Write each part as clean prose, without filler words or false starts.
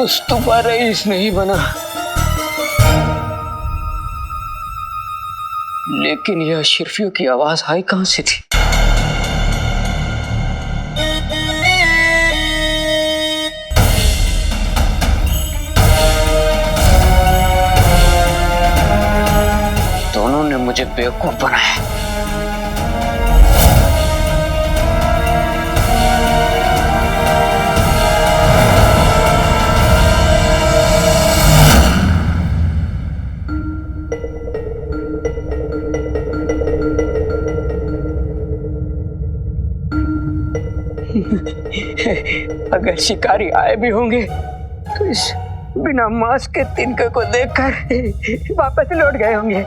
Mustafa rice नहीं बना, लेकिन यह अशरफियों की आवाज आई कहां से थी? दोनों ने मुझे बेवकूफ बनाया। अगर शिकारी आए भी होंगे तो इस बिना मास्क के तिनके को देखकर वापस लौट गए होंगे।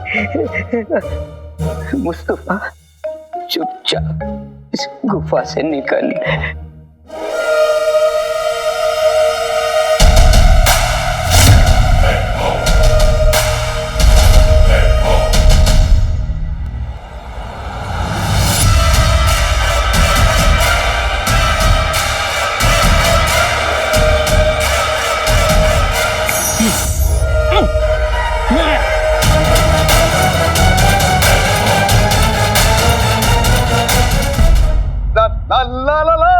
मुस्तफा चुपचाप इस गुफा से निकल। ला ला ला,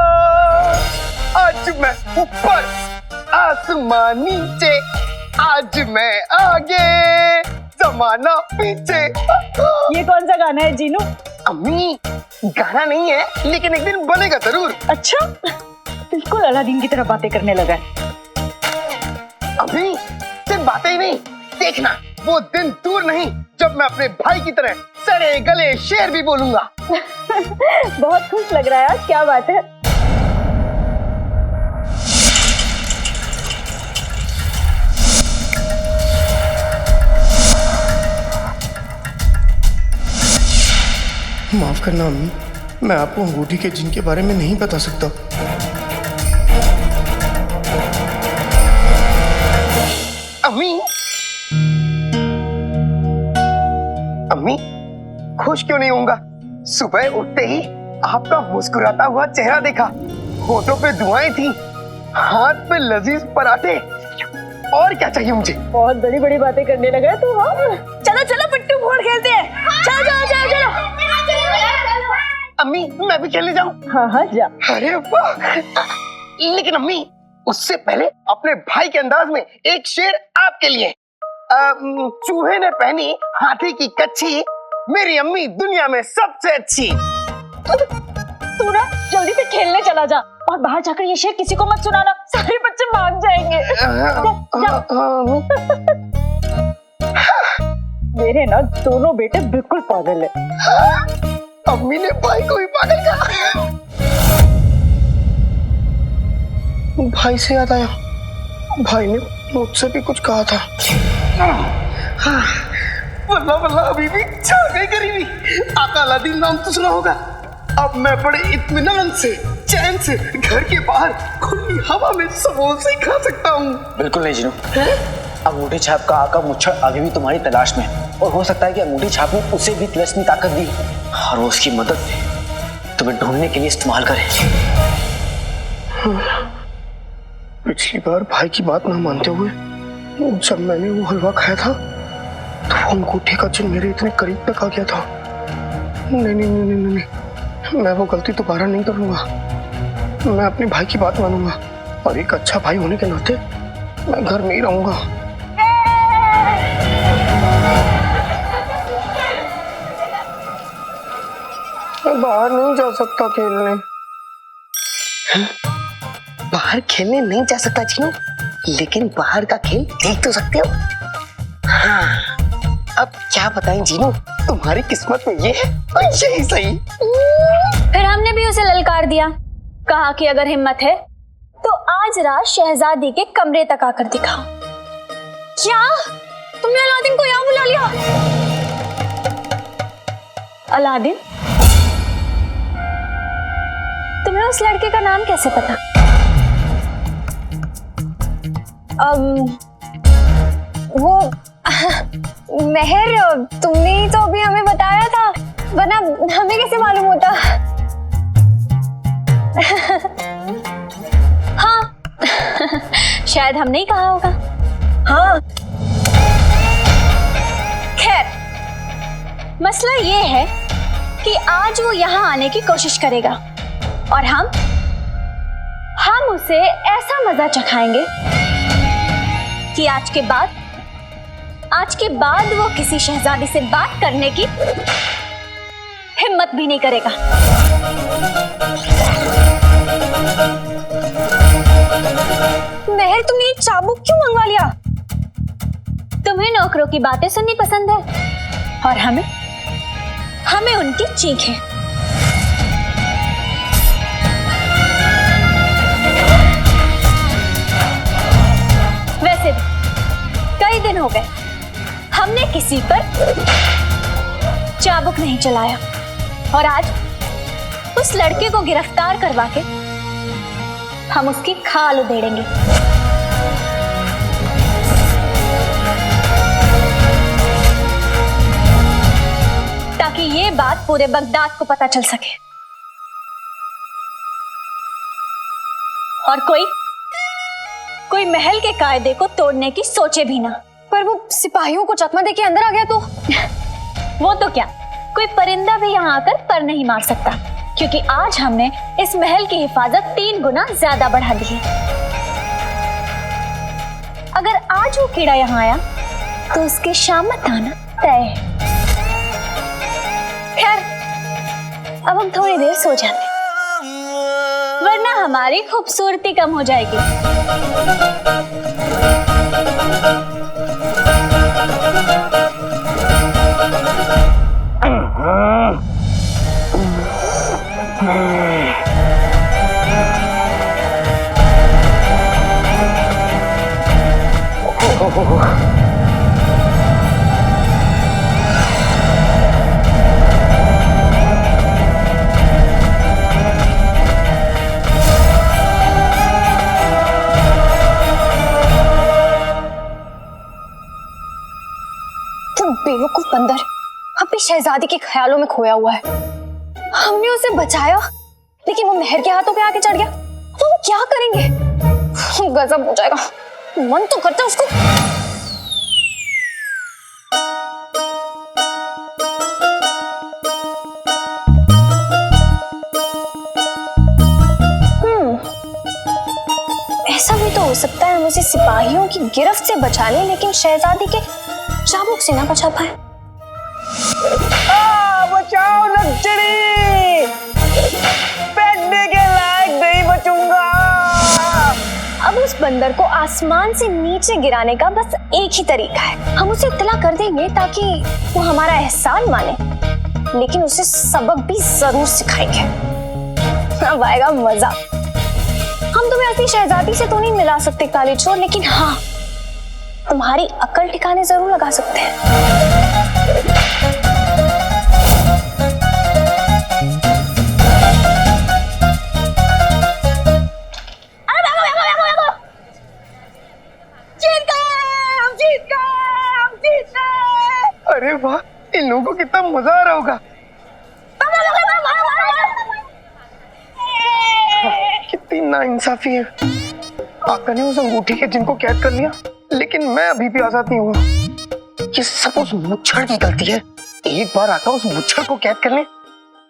आज मैं ऊपर आसमान नीचे, आज मैं आगे जमाना पीछे। ये कौन सा गाना है जीनू? अम्मी गाना नहीं है, लेकिन एक दिन बनेगा जरूर। अच्छा, बिल्कुल अलादीन की तरह बातें करने लगा है। अम्मी सिर्फ बातें ही नहीं, देखना वो दिन दूर नहीं जब मैं अपने भाई की तरह सरे गले शेर भी बोलूंगा। बहुत खुश लग रहा है आज, क्या बात है? माफ करना अम्मी, मैं आपको अंगूठी के जिन के बारे में नहीं बता सकता। अम्मी अम्मी खुश क्यों नहीं होऊंगा? सुबह उठते ही आपका मुस्कुराता हुआ चेहरा देखा, होठों पे दुआएं थी, हाथ पे लजीज पराठे, और क्या चाहिए मुझे? बहुत बड़ी बड़ी बातें करने लगा है तू। हाँ, चलो चलो पिट्टू फोड़ खेलते हैं। चलो चलो चलो चलो। अम्मी मैं भी खेलने जाऊं? हाँ हाँ जा। अरे वाह, लेकिन अम्मी उससे पहले अपने भाई के अंदाज में एक शेर आपके लिए। चूहे ने पहनी हाथी की कच्छी, मेरी अम्मी दुनिया में सबसे अच्छी। तू ना जल्दी से खेलने चला जा, और बाहर जाकर ये शेर किसी को मत सुनाना, सारे बच्चे भाग जाएंगे। मेरे ना दोनों बेटे बिल्कुल पागल है। अम्मी ने भाई को भी पागल कहा। भाई से याद आया, भाई ने मुझसे भी कुछ कहा था। वल्ला वल्ला अभी भी छा गई गरीबी। आका अलादीन नाम तो सुना होगा। अब मैं बड़े इत्मीनान से चैन से घर के बाहर खुली हवा में समोसे खा सकता हूँ। बिल्कुल नहीं जीनू, अंगूठी छाप का आका मुच्छर अभी भी तुम्हारी तलाश में, और हो सकता है कि अंगूठी छाप ने उसे भी तिलस्मी ताकत दी और वो उसकी मदद तुम्हें ढूंढने के लिए इस्तेमाल करे। पिछली बार भाई की बात ना मानते हुए जब मैंने वो हलवा खाया था तो वो अंगूठी का चिन्ह मेरे इतने करीब तक आ गया था। नहीं नहीं नहीं नहीं नहीं, मैं वो गलती दोबारा नहीं करूंगा। मैं अपने भाई की बात मानूंगा, और एक अच्छा भाई होने के नाते मैं घर में ही रहूंगा। मैं बाहर नहीं जा सकता खेलने। बाहर खेलने नहीं जा सकता जीनू, लेकिन बाहर का खेल देख तो सकते हो। हाँ, अब क्या बताएं जीनू, तुम्हारी किस्मत में ये है और यही सही। फिर हमने भी उसे ललकार दिया, कहा कि अगर हिम्मत है तो आज रात शहजादी के कमरे तक आकर दिखाओ। क्या तुमने अलादीन को यहाँ बुला लिया? अलादीन, तुम्हें उस लड़के का नाम कैसे पता? वो मेहर, तुमने ही तो अभी हमें बताया था, वरना हमें कैसे मालूम होता? हाँ शायद हमने ही कहा होगा। हाँ, खैर, मसला ये है कि आज वो यहाँ आने की कोशिश करेगा और हम उसे ऐसा मजा चखाएंगे कि आज के बाद वो किसी शहजादी से बात करने की हिम्मत भी नहीं करेगा। महर, तुमने ये चाबुक क्यों मंगवा लिया? तुम्हें नौकरों की बातें सुननी पसंद है और हमें उनकी चीखें। वैसे भी कई दिन हो गए हमने किसी पर चाबुक नहीं चलाया और आज उस लड़के को गिरफ्तार करवा के हम उसकी खाल उधेड़ेंगे। ताकि ये बात पूरे बगदाद को पता चल सके और कोई महल के कायदे को तोड़ने की सोचे भी ना। पर वो सिपाहियों को चकमा देके अंदर आ गया तो? वो तो क्या, कोई परिंदा भी यहाँ आकर पर नहीं मार सकता, क्योंकि आज हमने इस महल की हिफाजत 3 गुना ज्यादा बढ़ा दी है। अगर आज वो कीड़ा यहाँ आया तो उसके शामत आना तय है। खैर, अब हम थोड़ी देर सो जाते, वरना हमारी खूबसूरती कम हो जाएगी। बेवकूफ बंदर अपनी शहजादी के ख्यालों में खोया हुआ है। हमने उसे बचाया, लेकिन वो महर के हाथों पे आके चढ़ गया। तो वो क्या करेंगे? गजब हो जाएगा। मन तो करता है उसको। ऐसा भी तो हो सकता है हम उसे सिपाहियों की गिरफ्त से बचा लें, लेकिन शहजादी के चाबुक से ना बचा पाए। बचाओ लक्ष्मी, बैठने के लायक नहीं बचूंगा। अब उस बंदर को आसमान से नीचे गिराने का बस एक ही तरीका है। हम उसे इत्तला कर देंगे ताकि वो हमारा एहसान माने, लेकिन उसे सबक भी जरूर सिखाएंगे। अब आएगा मजा। हम तुम्हें असली शहजादी से तो नहीं मिला सकते काली चोर, लेकिन हाँ, तुम्हारी अकल ठिकाने जरूर लगा सकते हैं। अरे वाह, इन लोगों को कितना मजा आ रहा होगा। कितनी नाइंसाफी है। आका ने उस अंगूठी के जिनको कैद कर लिया, लेकिन मैं अभी भी आजाद नहीं हुआ। ये सब उस मुच्छर की गलती है। एक बार आका उस मुच्छर को कैद कर ले,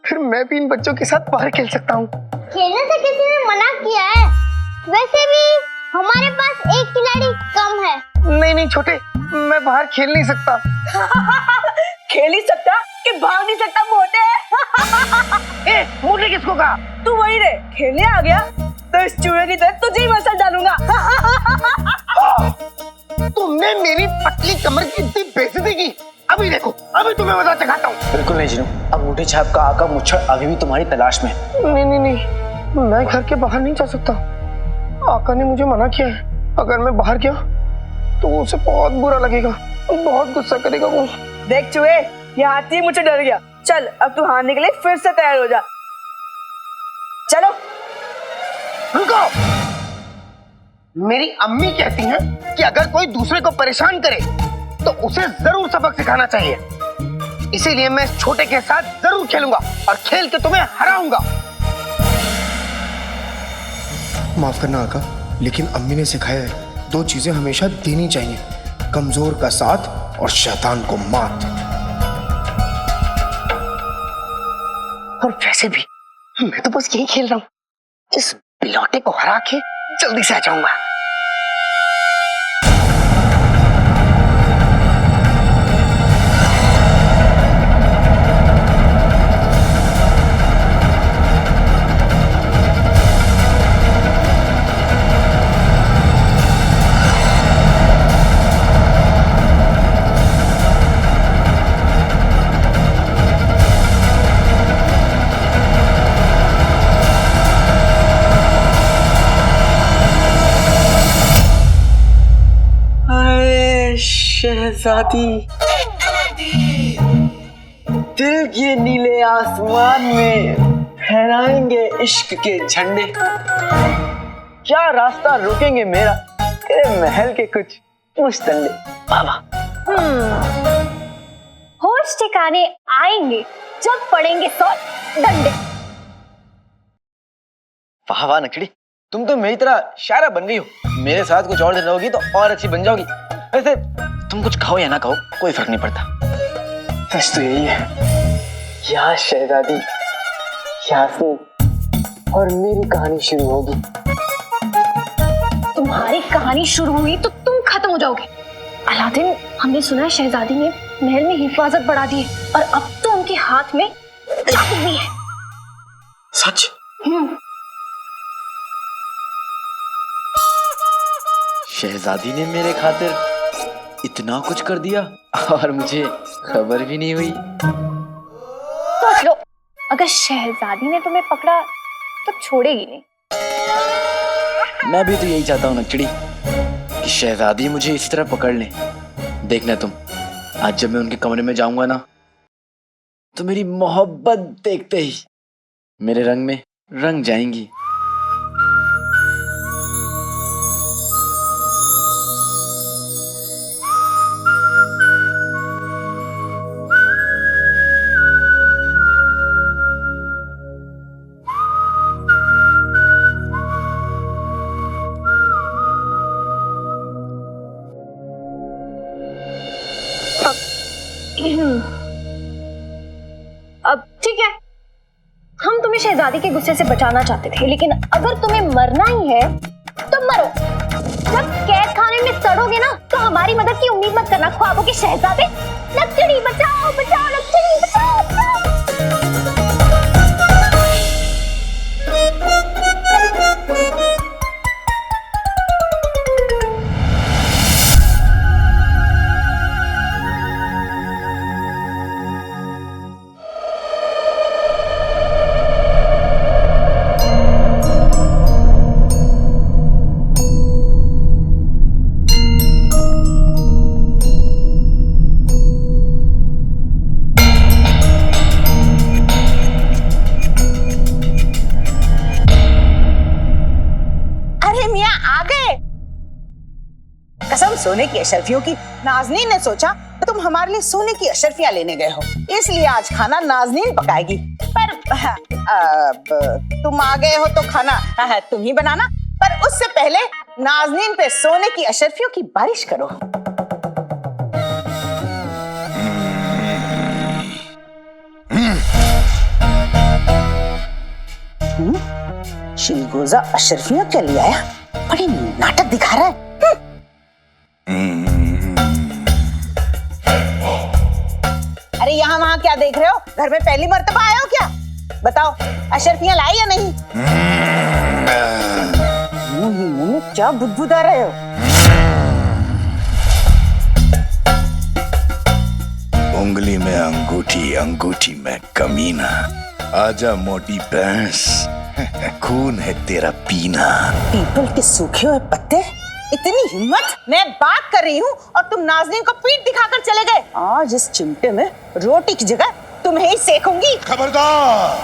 फिर मैं भी इन बच्चों के साथ बाहर खेल सकता हूँ। खेलने से किसी ने मना किया है? वैसे भी हमारे पास एक खिलाड़ी कम है। नहीं छोटे, मैं बाहर खेल नहीं सकता। खेल नहीं सकता कि भाग नहीं सकता मोटे? ए, मोटे किसको कहा? तू वही रे, खेलने आ गया तो इस चूहे की तरह तुझे ही मसल डालूंगा। तुमने मेरी पतली कमर की इतनी बेइज्जती की। अभी देखो, अभी तुम्हें मजा चखाता हूँ। बिल्कुल नहीं जीनू, अंगूठी छाप का आका मुच्छर अभी भी तुम्हारी तलाश में है। नहीं, मैं घर के बाहर नहीं जा सकता। आका ने मुझे मना किया है। अगर मैं बाहर गया तो उसे बहुत बुरा लगेगा, बहुत गुस्सा करेगा वो। देख चूहे, ये हाथी मुझे डर गया। चल, अब तू हारने के लिए फिर से तैयार हो जा। चलो। रुको, मेरी अम्मी कहती हैं कि अगर कोई दूसरे को परेशान करे तो उसे जरूर सबक सिखाना चाहिए। इसीलिए मैं इस छोटे के साथ जरूर खेलूंगा और खेल के तुम्हें हराऊंगा। माफ करना आका, लेकिन अम्मी ने सिखाया है दो चीजें हमेशा देनी चाहिए, कमजोर का साथ और शैतान को मात। और वैसे भी मैं तो बस यही खेल रहा हूँ, इस बिलौटे को हरा के जल्दी से आ जाऊंगा। शहजादी, दिल के नीले आसमान में फहराएंगे इश्क के झंडे। क्या रास्ता रोकेंगे मेरा तेरे महल के कुछ मुस्तंडे। बाबा होश ठिकाने आएंगे जब पड़ेंगे 100 डंडे। वाह वाह नखड़ी, तुम तो मेरी तरह शायरा बन गई हो। मेरे साथ कुछ और दिन रहोगी तो और अच्छी बन जाओगी। वैसे तुम कुछ खाओ या ना खाओ कोई फर्क नहीं पड़ता। सच तो यही है, यहाँ शहजादी, यास्मीन और मेरी कहानी शुरू होगी। तुम्हारी कहानी शुरू हुई तो तुम खत्म हो जाओगे। अलादीन, हमने सुना है शहजादी ने महल में हिफाजत बढ़ा दी है और अब तो उनके हाथ में चाबुक भी है। सच? शहजादी ने मेरे खातिर इतना कुछ कर दिया और मुझे खबर भी नहीं हुई। सोच लो, अगर शहजादी ने तुम्हें पकड़ा तो छोड़ेगी नहीं। मैं भी तो यही चाहता हूँ नकड़ी कि शहजादी मुझे इसी तरह पकड़ ले। देखना तुम, आज जब मैं उनके कमरे में जाऊंगा ना तो मेरी मोहब्बत देखते ही मेरे रंग में रंग जाएंगी। अब ठीक है, हम तुम्हें शहजादी के गुस्से से बचाना चाहते थे, लेकिन अगर तुम्हें मरना ही है तो मरो। जब कैद खाने में सड़ोगे ना तो हमारी मदद की उम्मीद मत करना, ख्वाबों के शहजादे। लकड़ी बचाओ बचाओ, लकड़ी बचाओ बचाओ। कसम सोने की अशर्फियों की। नाजनीन ने सोचा कि तुम हमारे लिए सोने की अशर्फियां लेने गए हो, इसलिए आज खाना नाजनीन पकाएगी। पर अब तुम आ गए हो तो खाना तुम ही बनाना, पर उससे पहले नाजनीन पे सोने की अशर्फियों की बारिश करो। शिलगोजा अशर्फियां क्या ले आया? बड़ी नाटक दिखा रहा है। अरे यहाँ वहाँ क्या देख रहे हो? घर में पहली मर्तबा आए हो क्या? बताओ, अशर्फियां लाई या नहीं? मुंह में क्या बुदबुदा रहे हो? उंगली में अंगूठी, अंगूठी में कमीना। आजा मोटी भैंस, खून है तेरा पीना। पीपल के सूखे हुए पत्ते, इतनी हिम्मत? मैं बात कर रही हूँ और तुम नाज़नीन को पीठ दिखाकर चले गए। आज इस चिमटे में रोटी की जगह तुम्हें ही सेकूंगी। खबरदार!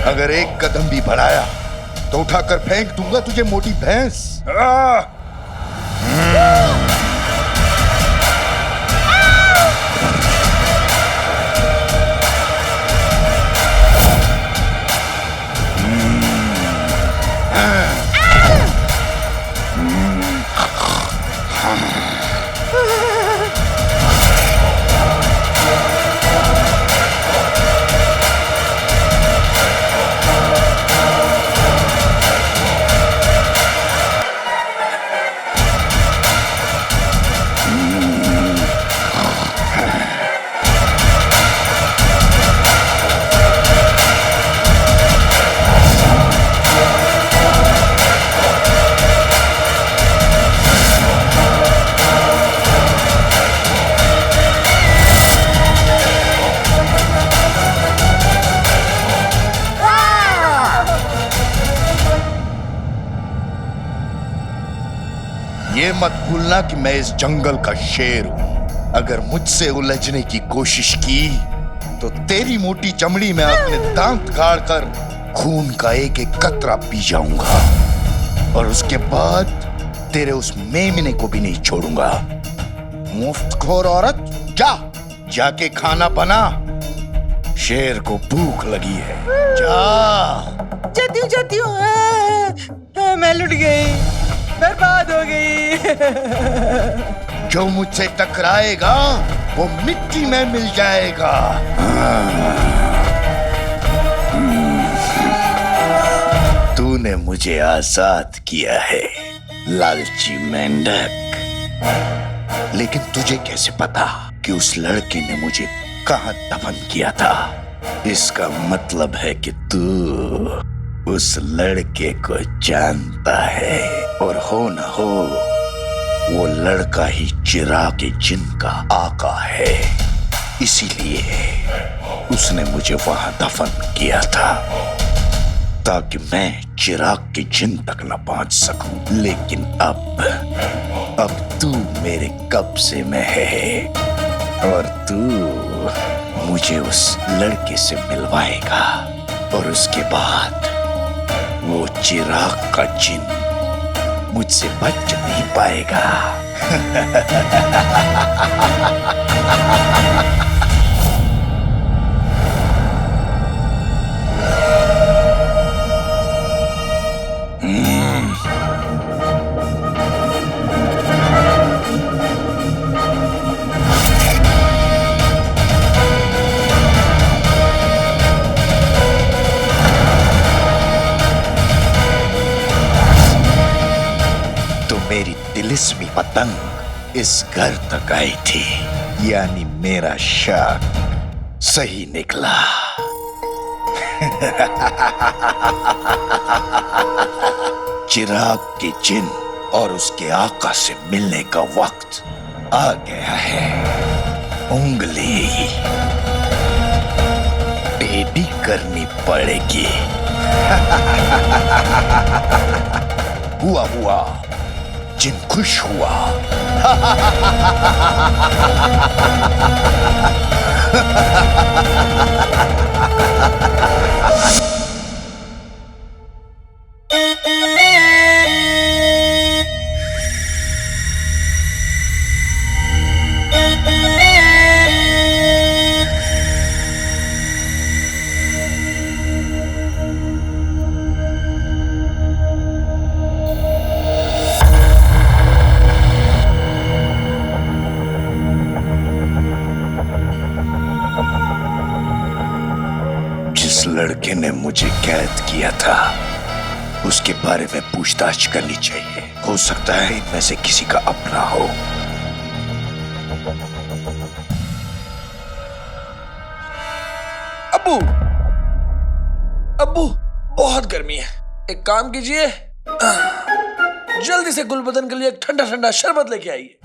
अगर एक कदम भी बढ़ाया तो उठाकर फेंक दूंगा तुझे, मोटी भैंस। ये मत भूलना कि मैं इस जंगल का शेर हूं। अगर मुझसे उलझने की कोशिश की तो तेरी मोटी चमड़ी में अपने दांत गाड़ कर खून का एक एक कतरा पी जाऊंगा और उसके बाद तेरे उस मेमने को भी नहीं छोड़ूंगा। मुफ्तखोर औरत, जाके खाना बना, शेर को भूख लगी है। जाती हूँ मैं लुट गई, बर्बाद हो गई। जो मुझसे टकराएगा वो मिट्टी में मिल जाएगा। तूने मुझे आजाद किया है लालची मेंढक, लेकिन तुझे कैसे पता कि उस लड़के ने मुझे कहां दफन किया था? इसका मतलब है कि तू उस लड़के को जानता है, और हो न हो वो लड़का ही चिराग के जिन का आका है। इसीलिए उसने मुझे वहां दफन किया था ताकि मैं चिराग के जिन तक न पहुंच सकूं। लेकिन अब तू मेरे कब्जे में है और तू मुझे उस लड़के से मिलवाएगा, और उसके बाद वो चिराग का जिन मुझसे बच नहीं पाएगा। मेरी तिलिस्मी पतंग इस घर तक आई थी, यानी मेरा शक सही निकला। चिराग के जिन और उसके आका से मिलने का वक्त आ गया है। उंगली टेढ़ी करनी पड़ेगी। हुआ जिन खुश हुआ। लड़के ने मुझे कैद किया था उसके बारे में पूछताछ करनी चाहिए। हो सकता है इनमें से किसी का अपना हो। अब्बू बहुत गर्मी है, एक काम कीजिए, जल्दी से गुलबदन के लिए एक ठंडा ठंडा शरबत लेके आइए।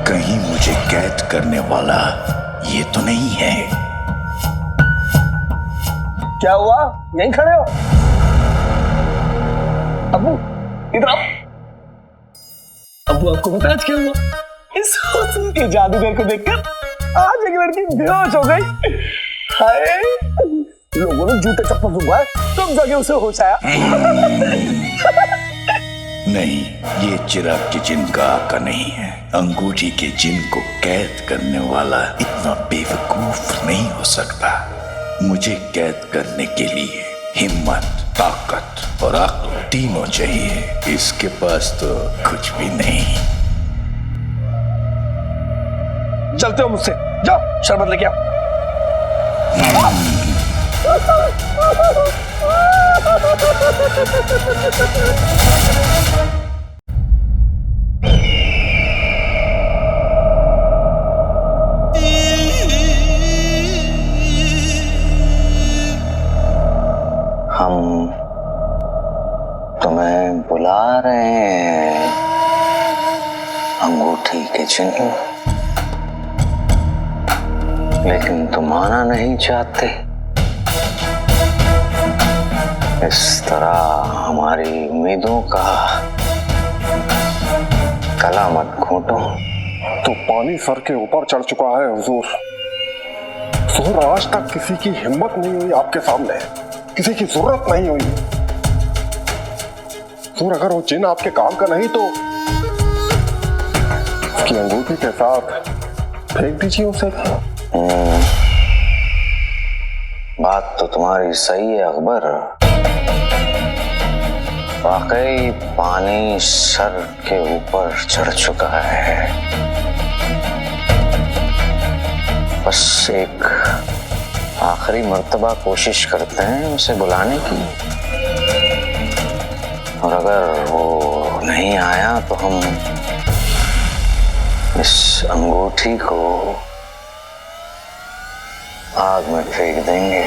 कहीं मुझे कैद करने वाला ये तो नहीं है। क्या हुआ? यहीं खड़े हो? अब्बू इधर आओ। अब्बू आपको पता आज क्या हुआ? इस हुस्न के जादूगर को देखकर आज एक लड़की बेहोश हो गई। हाय, लोगों ने जूते चप्पल सुनवाए तब जाके उसे होश आया। नहीं, ये चिराग के जिन का आका नहीं है। अंगूठी के जिन को कैद करने वाला इतना बेवकूफ नहीं हो सकता। मुझे कैद करने के लिए हिम्मत ताकत और अक्ल तीनों चाहिए। इसके पास तो कुछ भी नहीं। चलते हो मुझसे, जाओ शरबत लेके आओ। हम तुम्हें बुला रहे हैं अंगूठी के चिन्ह, लेकिन तुम आना नहीं चाहते। इस तरह हमारी उम्मीदों का गला मत घोटो। तो पानी सर के ऊपर चढ़ चुका है हुजूर। हुजूर, आज तक किसी की हिम्मत नहीं हुई आपके सामने, किसी की जरूरत नहीं हुई। हुजूर, अगर वो जिन आपके काम का नहीं तो उसकी अंगूठी के साथ फेंक दीजिए उसे। बात तो तुम्हारी सही है अकबर। वाकई पानी सर के ऊपर चढ़ चुका है। बस एक आखिरी मर्तबा कोशिश करते हैं उसे बुलाने की, और अगर वो नहीं आया तो हम इस अंगूठी को आग में फेंक देंगे।